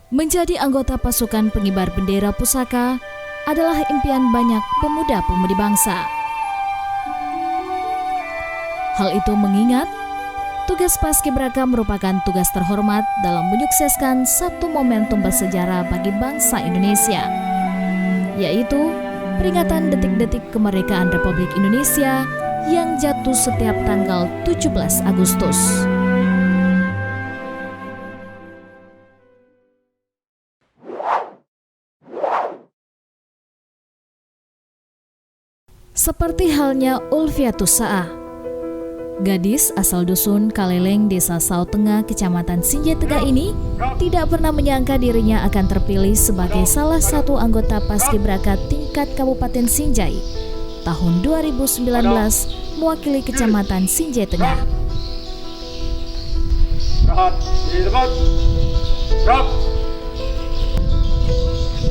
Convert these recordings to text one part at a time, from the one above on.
Menjadi anggota pasukan pengibar bendera pusaka adalah impian banyak pemuda-pemudi bangsa. Hal itu mengingat tugas Paskibraka merupakan tugas terhormat dalam menyukseskan satu momentum bersejarah bagi bangsa Indonesia, yaitu peringatan detik-detik kemerdekaan Republik Indonesia yang jatuh setiap tanggal 17 Agustus. Seperti halnya Ulfiatus Saah, gadis asal dusun Kaleleng, Desa Sao Tengah, Kecamatan Sinjai Tengah ini tidak pernah menyangka dirinya akan terpilih sebagai salah satu anggota Paskibraka tingkat Kabupaten Sinjai tahun 2019 mewakili Kecamatan Sinjai Tengah.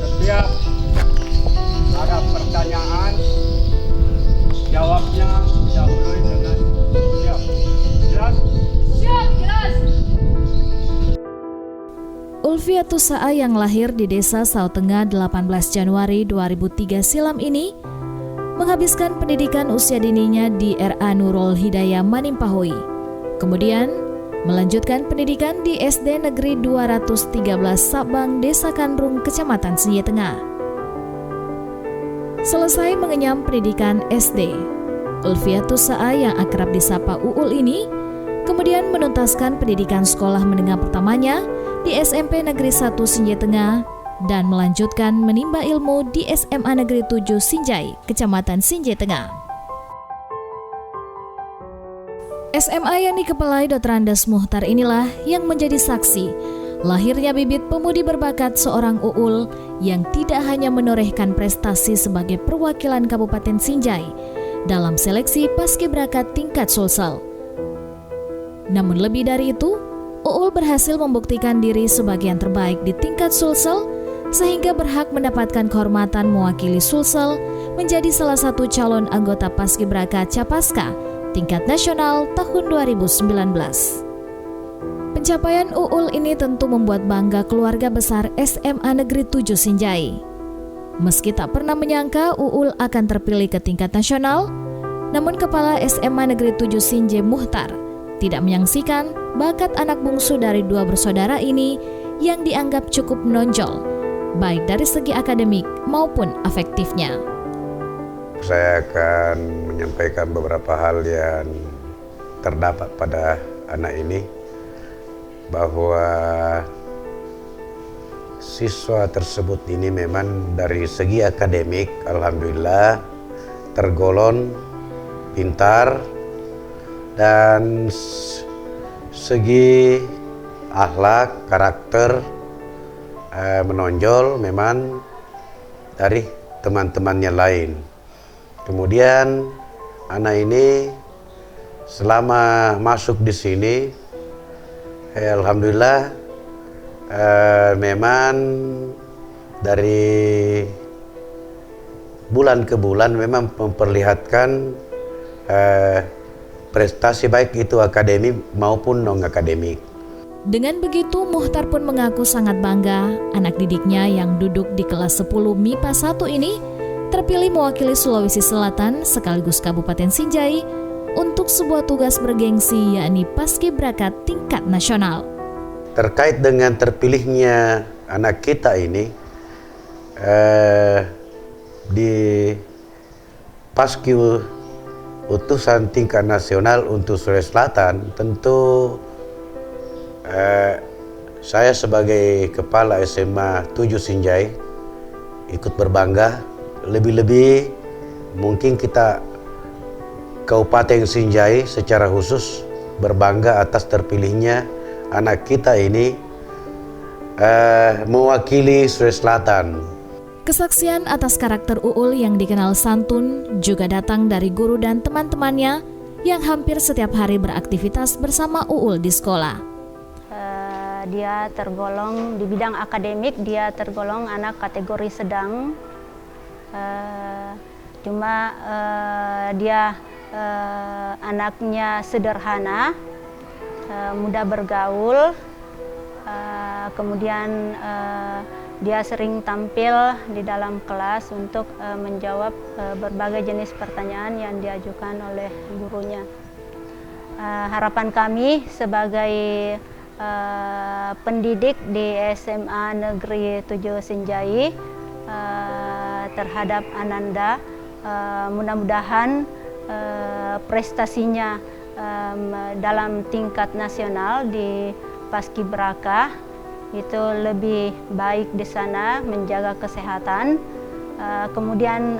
Setiap ada pertanyaan, jawabnya didahului dengan siap. Jelas? Siap, jelas. Ulfiatus Saah yang lahir di Desa Sao Tengah 18 Januari 2003 silam ini menghabiskan pendidikan usia dininya di RA Nurul Hidayah Manimpahui. Kemudian melanjutkan pendidikan di SD Negeri 213 Sabang, Desa Kandrung, Kecamatan Sinjai Tengah. Selesai mengenyam pendidikan SD, Ulfiatus Saah yang akrab disapa Uul ini kemudian menuntaskan pendidikan sekolah menengah pertamanya di SMP Negeri 1 Sinjai Tengah dan melanjutkan menimba ilmu di SMA Negeri 7 Sinjai, Kecamatan Sinjai Tengah. SMA yang dikepalai Dr. Andes Muhtar inilah yang menjadi saksi lahirnya bibit pemudi berbakat seorang Uul yang tidak hanya menorehkan prestasi sebagai perwakilan Kabupaten Sinjai dalam seleksi Paskibraka tingkat Sulsel. Namun lebih dari itu, Uul berhasil membuktikan diri sebagai yang terbaik di tingkat Sulsel sehingga berhak mendapatkan kehormatan mewakili Sulsel menjadi salah satu calon anggota Paskibraka Capaska tingkat nasional tahun 2019. Pencapaian Uul ini tentu membuat bangga keluarga besar SMA Negeri 7 Sinjai. Meski tak pernah menyangka Uul akan terpilih ke tingkat nasional, namun Kepala SMA Negeri 7 Sinjai Muhtar tidak menyaksikan bakat anak bungsu dari dua bersaudara ini yang dianggap cukup menonjol, baik dari segi akademik maupun afektifnya. Saya akan menyampaikan beberapa hal yang terdapat pada anak ini, bahwa siswa tersebut ini memang dari segi akademik alhamdulillah tergolong pintar, dan segi akhlak, karakter menonjol memang dari teman-temannya lain. Kemudian anak ini selama masuk di sini alhamdulillah memang dari bulan ke bulan memang memperlihatkan prestasi baik itu akademik maupun non-akademik. Dengan begitu, Muhtar pun mengaku sangat bangga anak didiknya yang duduk di kelas 10 MIPA 1 ini terpilih mewakili Sulawesi Selatan sekaligus Kabupaten Sinjai untuk sebuah tugas bergengsi, yakni Paskibraka tingkat nasional. Terkait dengan terpilihnya anak kita ini di Paski utusan tingkat nasional untuk Sulawesi Selatan, tentu saya sebagai Kepala SMA 7 Sinjai ikut berbangga. Lebih-lebih mungkin kita Kabupaten Sinjai secara khusus berbangga atas terpilihnya anak kita ini mewakili Sulawesi Selatan. Kesaksian atas karakter Uul yang dikenal santun juga datang dari guru dan teman-temannya yang hampir setiap hari beraktivitas bersama Uul di sekolah. Dia tergolong di bidang akademik, dia tergolong anak kategori sedang. Cuma dia anaknya sederhana, mudah bergaul, Kemudian dia sering tampil di dalam kelas untuk menjawab berbagai jenis pertanyaan yang diajukan oleh gurunya. Harapan kami sebagai pendidik di SMA Negeri 7 Sinjai terhadap Ananda, mudah-mudahan prestasinya dalam tingkat nasional di Paskibraka itu lebih baik di sana, menjaga kesehatan, kemudian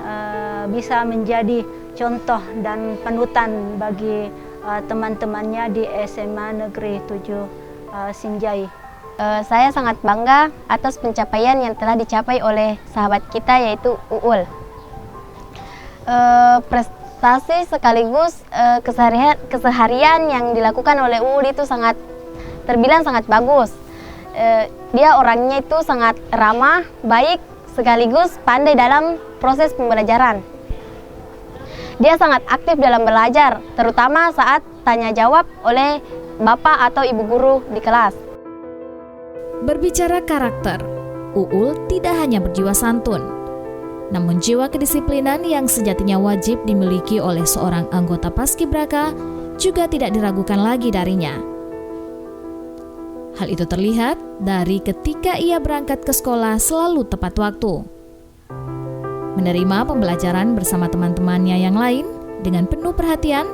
bisa menjadi contoh dan panutan bagi teman-temannya di SMA Negeri 7 Sinjai. Saya sangat bangga atas pencapaian yang telah dicapai oleh sahabat kita yaitu Uul. Prestasi sekaligus keseharian yang dilakukan oleh Uul itu terbilang sangat bagus. Dia orangnya itu sangat ramah, baik, sekaligus pandai dalam proses pembelajaran. Dia sangat aktif dalam belajar, terutama saat tanya jawab oleh bapak atau ibu guru di kelas. Berbicara karakter, Uul tidak hanya berjiwa santun, namun jiwa kedisiplinan yang sejatinya wajib dimiliki oleh seorang anggota Paskibraka juga tidak diragukan lagi darinya. Hal itu terlihat dari ketika ia berangkat ke sekolah selalu tepat waktu. Menerima pembelajaran bersama teman-temannya yang lain dengan penuh perhatian,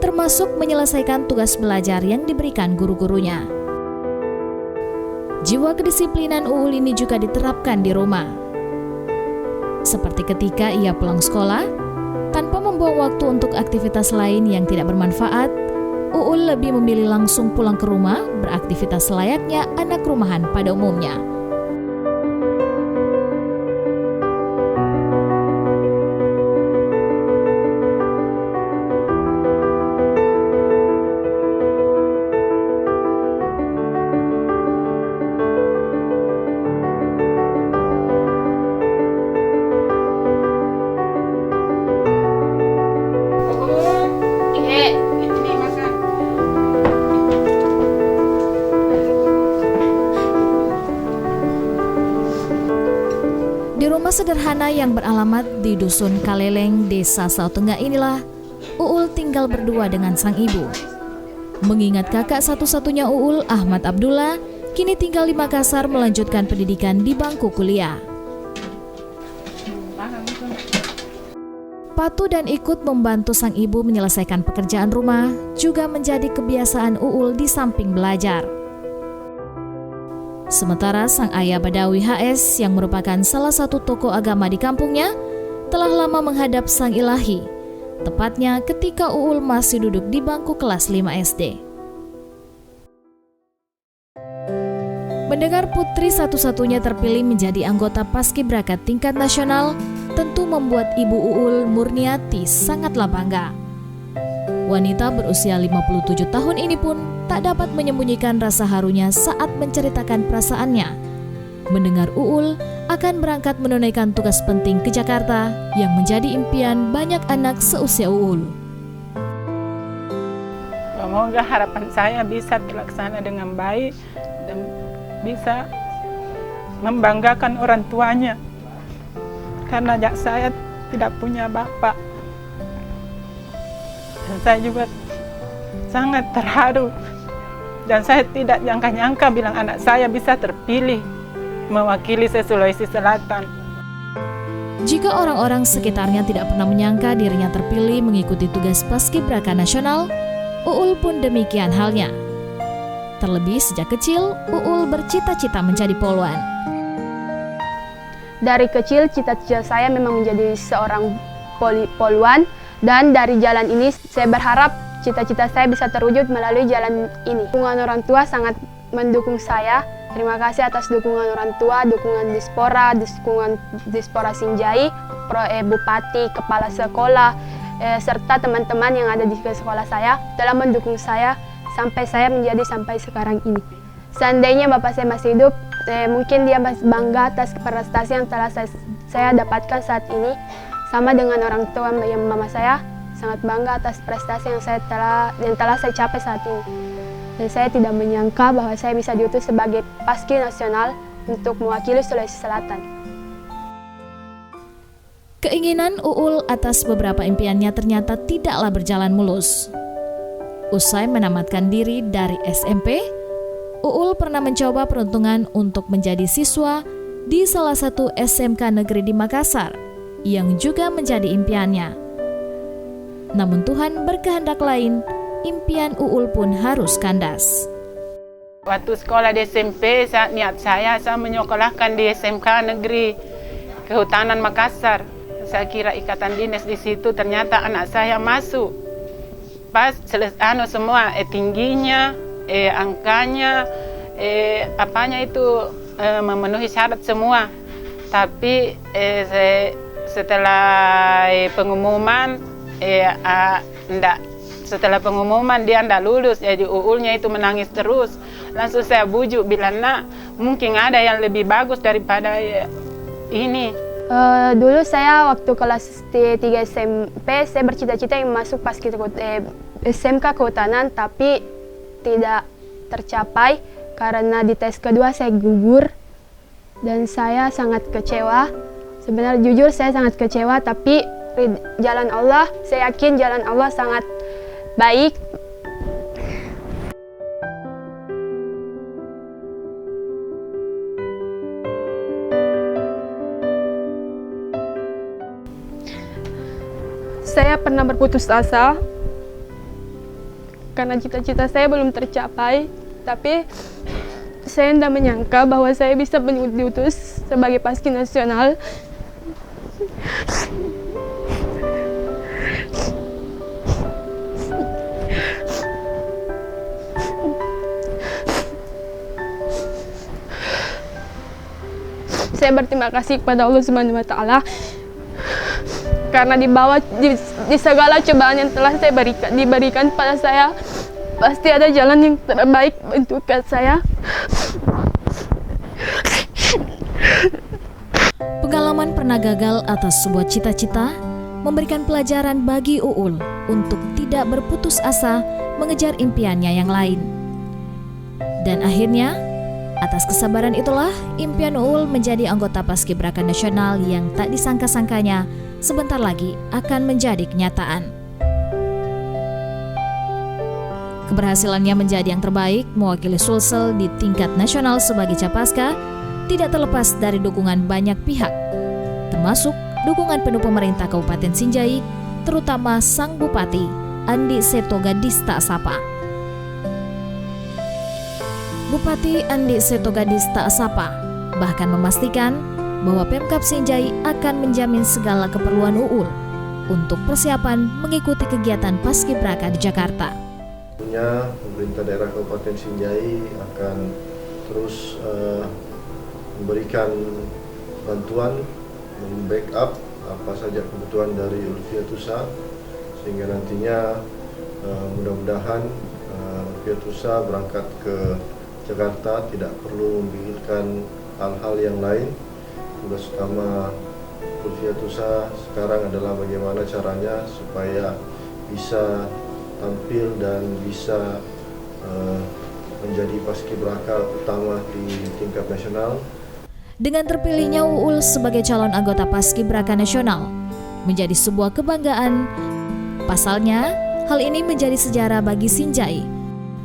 termasuk menyelesaikan tugas belajar yang diberikan guru-gurunya. Jiwa kedisiplinan Uul ini juga diterapkan di rumah. Seperti ketika ia pulang sekolah, tanpa membuang waktu untuk aktivitas lain yang tidak bermanfaat, Uul lebih memilih langsung pulang ke rumah beraktivitas layaknya anak rumahan pada umumnya. Di rumah sederhana yang beralamat di Dusun Kaleleng, Desa Sautengah inilah Uul tinggal berdua dengan sang ibu. Mengingat kakak satu-satunya Uul, Ahmad Abdullah, kini tinggal di Makassar melanjutkan pendidikan di bangku kuliah. Patuh dan ikut membantu sang ibu menyelesaikan pekerjaan rumah juga menjadi kebiasaan Uul di samping belajar. Sementara sang ayah Badawi HS yang merupakan salah satu tokoh agama di kampungnya telah lama menghadap sang ilahi, tepatnya ketika Uul masih duduk di bangku kelas 5 SD. Mendengar putri satu-satunya terpilih menjadi anggota Paskibraka tingkat nasional tentu membuat ibu Uul, Murniati, sangatlah bangga. Wanita berusia 57 tahun ini pun tak dapat menyembunyikan rasa harunya saat menceritakan perasaannya mendengar Uul akan berangkat menunaikan tugas penting ke Jakarta yang menjadi impian banyak anak seusia Uul. Semoga harapan saya bisa terlaksana dengan baik dan bisa membanggakan orang tuanya, karena saya tidak punya bapak. Dan saya juga sangat terharu dan saya tidak nyangka-nyangka bilang anak saya bisa terpilih mewakili Sulawesi Selatan. Jika orang-orang sekitarnya tidak pernah menyangka dirinya terpilih mengikuti tugas Paskibraka nasional, Uul pun demikian halnya. Terlebih sejak kecil, Uul bercita-cita menjadi poluan. Dari kecil cita-cita saya memang menjadi seorang poluan. Dan dari jalan ini saya berharap cita-cita saya bisa terwujud melalui jalan ini. Dukungan orang tua sangat mendukung saya. Terima kasih atas dukungan orang tua, dukungan Dispora, dukungan Dispora Sinjai, Bupati, Kepala Sekolah, serta teman-teman yang ada di sekolah saya telah mendukung saya sampai saya menjadi sampai sekarang ini. Seandainya bapak saya masih hidup, mungkin dia masih bangga atas prestasi yang telah saya dapatkan saat ini. Sama dengan orang tua yang mama saya sangat bangga atas prestasi yang telah saya capai saat ini. Dan saya tidak menyangka bahwa saya bisa diutus sebagai Paski Nasional untuk mewakili Sulawesi Selatan. Keinginan Uul atas beberapa impiannya ternyata tidaklah berjalan mulus. Usai menamatkan diri dari SMP, Uul pernah mencoba peruntungan untuk menjadi siswa di salah satu SMK negeri di Makassar, yang juga menjadi impiannya. Namun Tuhan berkehendak lain, impian Uul pun harus kandas. Waktu sekolah di SMP, niat saya menyekolahkan di SMK negeri Kehutanan Makassar. Saya kira ikatan dinas di situ, ternyata anak saya masuk. Pas semua tingginya, angkanya, memenuhi syarat semua. Tapi setelah pengumuman, setelah pengumuman dia tidak lulus, jadi Uulnya itu menangis terus. Langsung saya bujuk, bilang, "Nak, mungkin ada yang lebih bagus daripada ini." Dulu saya waktu kelas 3 SMP, saya bercita-cita yang masuk SMK Kehutanan, tapi tidak tercapai karena di tes kedua saya gugur dan saya sangat kecewa. Sebenarnya jujur saya sangat kecewa, tapi jalan Allah, saya yakin jalan Allah sangat baik. Saya pernah berputus asa karena cita-cita saya belum tercapai, tapi saya tidak menyangka bahwa saya bisa diutus sebagai Paski Nasional. Saya berterima kasih kepada Allah Subhanahu wa Ta'ala karena di segala cobaan yang telah saya diberikan pada saya, pasti ada jalan yang terbaik untuk saya. Pengalaman pernah gagal atas sebuah cita-cita memberikan pelajaran bagi Uul untuk tidak berputus asa mengejar impiannya yang lain. Dan akhirnya, atas kesabaran itulah impian Uul menjadi anggota Paskibraka Nasional yang tak disangka-sangkanya sebentar lagi akan menjadi kenyataan. Keberhasilannya menjadi yang terbaik mewakili Sulsel di tingkat nasional sebagai Capaska tidak terlepas dari dukungan banyak pihak, termasuk dukungan penuh pemerintah Kabupaten Sinjai, terutama Sang Bupati Andi Setogadista Sapa. Bupati Andi Setogadista Sapa bahkan memastikan bahwa Pemkab Sinjai akan menjamin segala keperluan Uul untuk persiapan mengikuti kegiatan Paskibraka di Jakarta. Tentunya pemerintah daerah Kabupaten Sinjai akan terus memberikan bantuan, membackup apa saja kebutuhan dari Ulfiatusa, sehingga nantinya mudah-mudahan Ulfiatusa berangkat ke Jakarta tidak perlu memikirkan hal-hal yang lain. Tugas utama Ulfiatusa sekarang adalah bagaimana caranya supaya bisa tampil dan bisa menjadi paskibraka utama di tingkat nasional. Dengan terpilihnya Uul sebagai calon anggota Paskibraka Nasional menjadi sebuah kebanggaan. Pasalnya, hal ini menjadi sejarah bagi Sinjai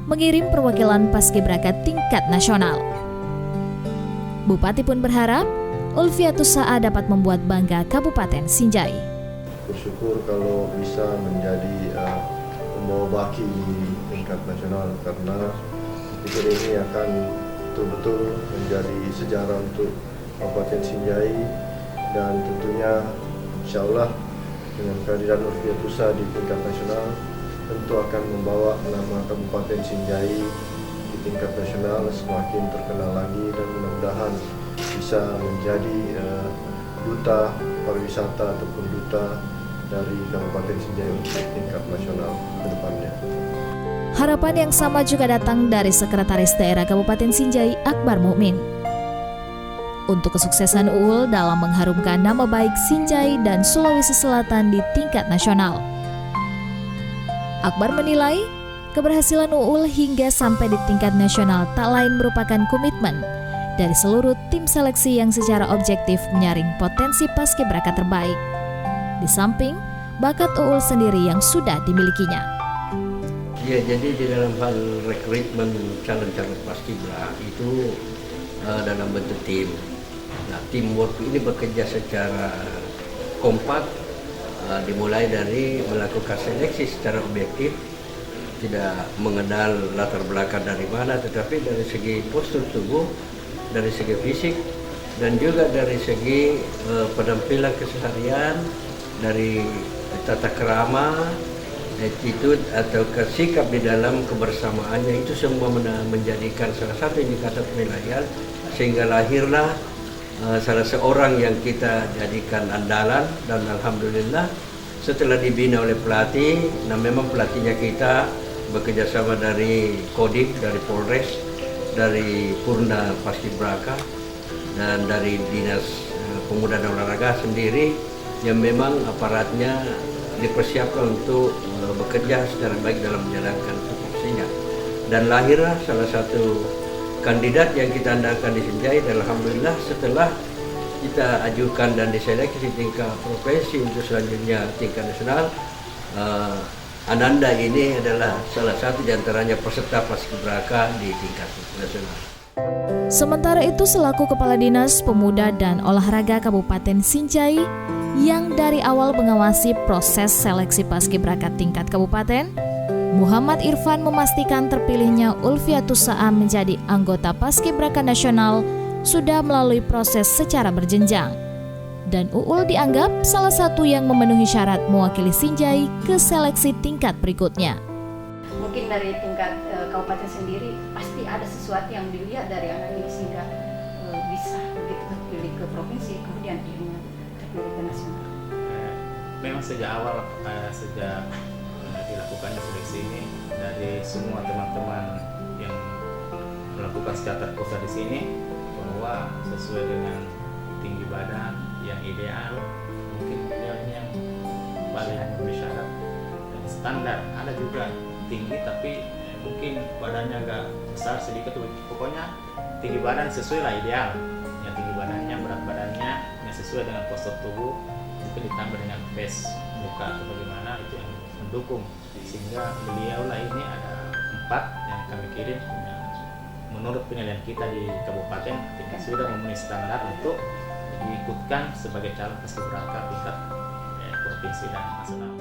mengirim perwakilan Paskibraka tingkat nasional. Bupati pun berharap Ulfiatusa dapat membuat bangga Kabupaten Sinjai. Bersyukur kalau bisa menjadi membawa baki di tingkat nasional, karena pikir ini akan betul-betul menjadi sejarah untuk Kabupaten Sinjai, dan tentunya insya Allah dengan kehadiran Ulfiatusa di tingkat nasional tentu akan membawa nama Kabupaten Sinjai di tingkat nasional semakin terkenal lagi, dan mudah-mudahan bisa menjadi duta pariwisata ataupun duta dari Kabupaten Sinjai untuk tingkat nasional ke depannya. Harapan yang sama juga datang dari Sekretaris Daerah Kabupaten Sinjai, Akbar Mukmin, untuk kesuksesan Uul dalam mengharumkan nama baik Sinjai dan Sulawesi Selatan di tingkat nasional. Akbar menilai keberhasilan Uul hingga sampai di tingkat nasional tak lain merupakan komitmen dari seluruh tim seleksi yang secara objektif menyaring potensi paskibraka terbaik. Di samping bakat Uul sendiri yang sudah dimilikinya. Ya, jadi di dalam hal rekrutmen calon-calon paskibra itu dalam bentuk tim. Nah, teamwork ini bekerja secara kompak, dimulai dari melakukan seleksi secara objektif, tidak mengenal latar belakang dari mana, tetapi dari segi postur tubuh, dari segi fisik, dan juga dari segi penampilan keseharian, dari tata krama, attitude atau sikap di dalam kebersamaannya, itu semua menjadikan salah satu indikator penilaian, sehingga lahirlah salah seorang yang kita jadikan andalan. Dan alhamdulillah setelah dibina oleh pelatih, nah memang pelatihnya kita bekerja sama dari Kodim, dari Polres, dari Purna Paskibraka, dan dari Dinas Pemuda dan Olahraga sendiri, yang memang aparatnya dipersiapkan untuk bekerja secara baik dalam menjalankan tupoksinya. Dan lahirlah salah satu kandidat yang kita andalkan di Sinjai, dan alhamdulillah setelah kita ajukan dan diseleksi tingkat provinsi untuk selanjutnya tingkat nasional, Ananda ini adalah salah satu di antaranya peserta paskibraka di tingkat nasional. Sementara itu, selaku Kepala Dinas Pemuda dan Olahraga Kabupaten Sinjai yang dari awal mengawasi proses seleksi paskibraka tingkat kabupaten, Muhammad Irfan memastikan terpilihnya Ulfiatus Saam menjadi anggota Paskibraka Nasional sudah melalui proses secara berjenjang. Dan Uul dianggap salah satu yang memenuhi syarat mewakili Sinjai ke seleksi tingkat berikutnya. Mungkin dari tingkat kabupaten sendiri pasti ada sesuatu yang dilihat dari anak ini sehingga bisa begitu terpilih ke provinsi, kemudian akhirnya terpilih ke nasional. Memang sejak awal, sejak dilakukannya seleksi ini, dari semua teman-teman yang melakukan secara terpusat di sini, bahwa sesuai dengan tinggi badan yang ideal, mungkin yang paling memenuhi syarat dan standar. Ada juga tinggi tapi mungkin badannya agak besar sedikit, pokoknya tinggi badan sesuai lah ideal. Yang tinggi badannya, berat badannya yang sesuai dengan postur tubuh, mungkin ditambah dengan face muka atau bagaimana, itu yang mendukung, sehingga beliau lah ini ada 4 yang kami kirim yang menurut penilaian kita di kabupaten ketika sudah memenuhi standar untuk diikutkan sebagai calon paskibraka tingkat provinsi dan nasional.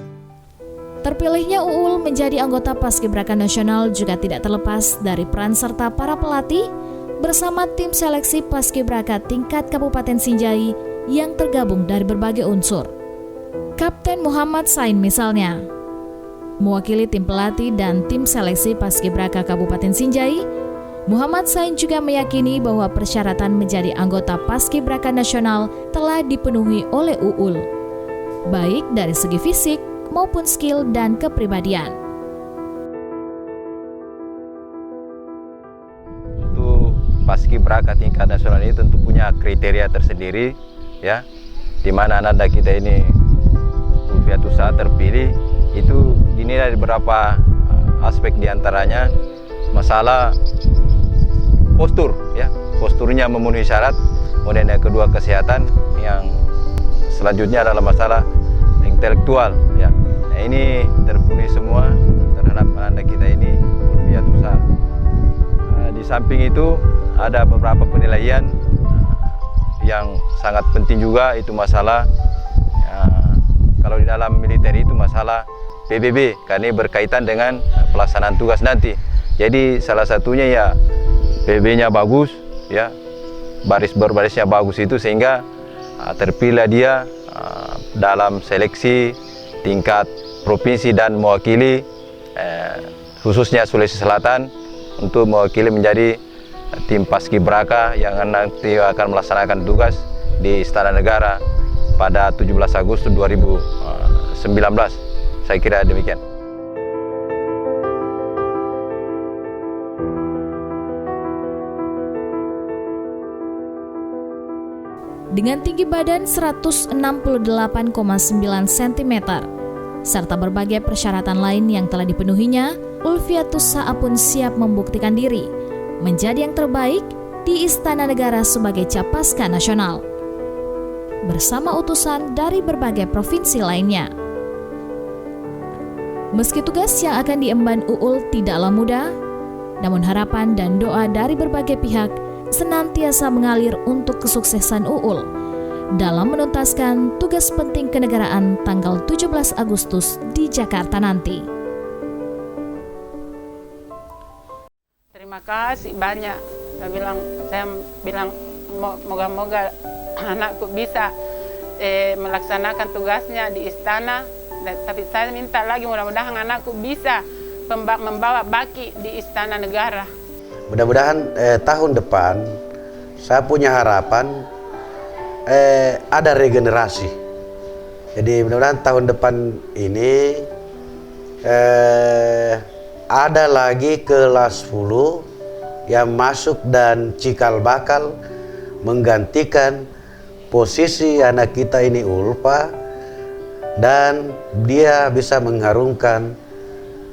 Terpilihnya Uul menjadi anggota Paskibraka Nasional juga tidak terlepas dari peran serta para pelatih bersama tim seleksi Paskibraka tingkat Kabupaten Sinjai yang tergabung dari berbagai unsur. Kapten Muhammad Sain misalnya, mewakili tim pelatih dan tim seleksi Paskibraka Kabupaten Sinjai, Muhammad Sain juga meyakini bahwa persyaratan menjadi anggota Paskibraka Nasional telah dipenuhi oleh Uul, baik dari segi fisik maupun skill dan kepribadian. Untuk paskibraka tingkat nasional ini tentu punya kriteria tersendiri, ya, di mana Ananda kita ini Ulfiatus Saam terpilih itu dinilai dari beberapa aspek, diantaranya masalah postur, ya, posturnya memenuhi syarat, kemudian yang kedua kesehatan, yang selanjutnya adalah masalah intelektual, ya. Nah, ini terpenuhi semua terhadap Ananda kita ini Ulfiatus Saam. Di samping itu ada beberapa penilaian yang sangat penting juga, itu masalah kalau di dalam militer itu masalah PBB, karena ini berkaitan dengan pelaksanaan tugas nanti. Jadi salah satunya ya PBB-nya bagus, ya, baris-barisnya bagus, itu sehingga terpilih dia dalam seleksi tingkat provinsi dan mewakili khususnya Sulawesi Selatan untuk mewakili menjadi tim paskibraka yang nanti akan melaksanakan tugas di Istana Negara pada 17 Agustus 2019. Saya kira demikian. Dengan tinggi badan 168,9 cm, serta berbagai persyaratan lain yang telah dipenuhinya, Ulfiatus Sa'a pun siap membuktikan diri menjadi yang terbaik di Istana Negara sebagai Capaska Nasional bersama utusan dari berbagai provinsi lainnya. Meski tugas yang akan diemban Uul tidaklah mudah, namun harapan dan doa dari berbagai pihak senantiasa mengalir untuk kesuksesan Uul dalam menuntaskan tugas penting kenegaraan tanggal 17 Agustus di Jakarta nanti. Terima kasih banyak. Saya bilang moga-moga anakku bisa melaksanakan tugasnya di istana. Tapi saya minta lagi mudah-mudahan anakku bisa membawa baki di Istana Negara. Mudah-mudahan tahun depan saya punya harapan ada regenerasi. Jadi mudah-mudahan tahun depan ini ada lagi kelas 10 yang masuk dan cikal bakal menggantikan posisi anak kita ini Ulfa, dan dia bisa mengharumkan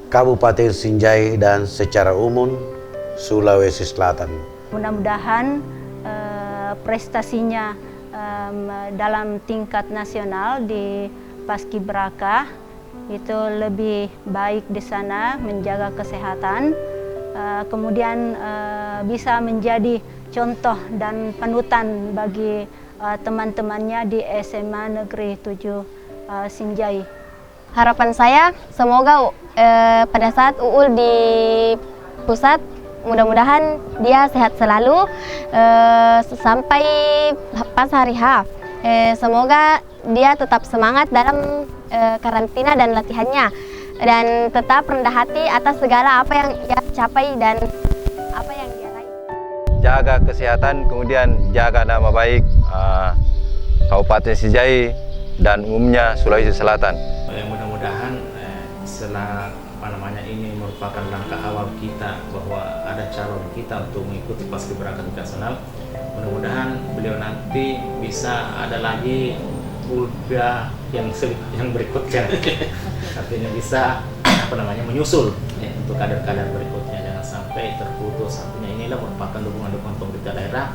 Kabupaten Sinjai dan secara umum Sulawesi Selatan. Mudah-mudahan prestasinya dalam tingkat nasional di Paskibraka itu lebih baik di sana, menjaga kesehatan, kemudian bisa menjadi contoh dan panutan bagi teman-temannya di SMA Negeri 7 Sinjai. Harapan saya semoga pada saat Uul di pusat, mudah-mudahan dia sehat selalu sampai pas hari H. Semoga dia tetap semangat dalam karantina dan latihannya, dan tetap rendah hati atas segala apa yang ia capai dan apa yang dia raih. Jaga kesehatan, kemudian jaga nama baik Kabupaten Sinjai dan umumnya Sulawesi Selatan. Mudah-mudahan setelah ini merupakan langkah awal kita bahwa ada calon kita untuk mengikuti Paskibraka tingkat nasional. Mudah-mudahan beliau nanti bisa ada lagi udah yang berikutnya. Artinya bisa menyusul untuk kader-kader berikutnya, jangan sampai terputus. Artinya inilah merupakan dukungan-dukungan pemerintah daerah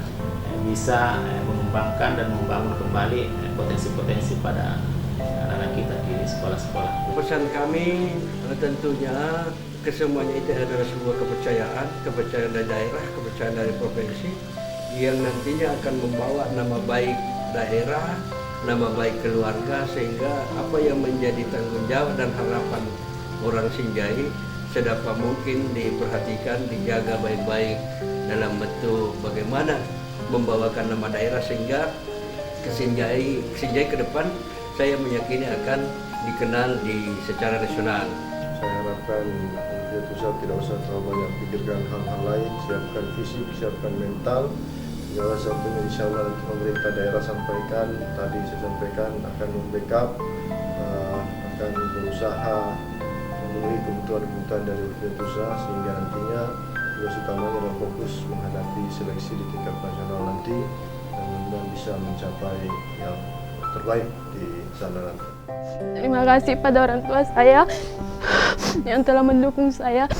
bisa mengembangkan dan membangun kembali potensi-potensi pada anak-anak kita di sekolah-sekolah. Pesan kami tentunya kesemuanya itu adalah sebuah kepercayaan dari daerah, kepercayaan dari provinsi yang nantinya akan membawa nama baik daerah, nama baik keluarga, sehingga apa yang menjadi tanggung jawab dan harapan orang Sinjai sedapat mungkin diperhatikan, dijaga baik-baik dalam bentuk bagaimana membawakan nama daerah sehingga Sinjai ke depan saya meyakini akan dikenal secara nasional. Saya harapkan dia pusat tidak usah terlalu banyak pikirkan hal-hal lain, siapkan fisik, siapkan mental. Salah satunya insya Allah pemerintah daerah sampaikan, tadi saya sampaikan akan membackup, akan berusaha memenuhi kebutuhan dari pusat sehingga nantinya tugas utamanya adalah fokus menghadapi seleksi di tingkat nasional nanti dan mudah-mudahan bisa mencapai yang terbaik di sana nanti. Terima kasih pada orang tua saya yang telah mendukung saya.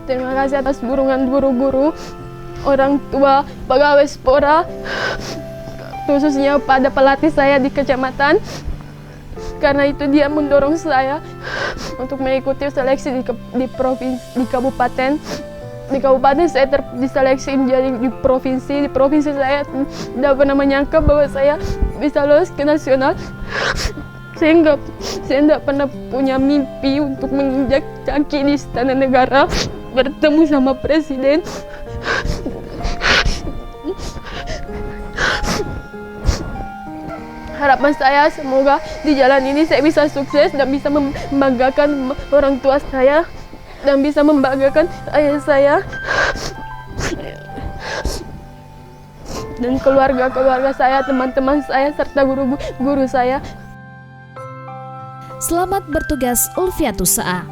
Terima kasih atas dukungan guru-guru, orang tua, pegawai Spora, khususnya pada pelatih saya di kecamatan. Karena itu dia mendorong saya untuk mengikuti seleksi di provinsi, di kabupaten. Di kabupaten saya diseleksi menjadi di provinsi saya tidak pernah menyangka bahwa saya bisa lolos ke nasional. Saya tidak pernah punya mimpi untuk menginjak kaki di Istana Negara, bertemu sama presiden. Harapan saya semoga di jalan ini saya bisa sukses dan bisa membanggakan orang tua saya dan bisa membanggakan ayah saya dan keluarga saya, teman-teman saya serta guru-guru saya. Selamat bertugas Ulfiatus Sa'a.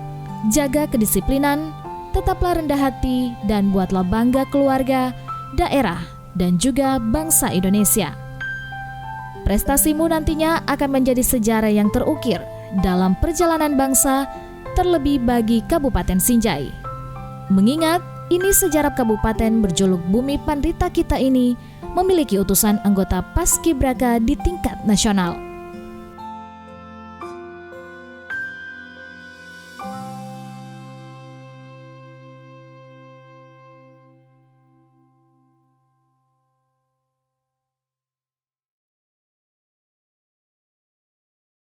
Jaga kedisiplinan, tetaplah rendah hati, dan buatlah bangga keluarga, daerah, dan juga bangsa Indonesia. Prestasimu nantinya akan menjadi sejarah yang terukir dalam perjalanan bangsa, terlebih bagi Kabupaten Sinjai. Mengingat ini sejarah kabupaten berjuluk Bumi Pandrita kita ini memiliki utusan anggota Paskibraka di tingkat nasional.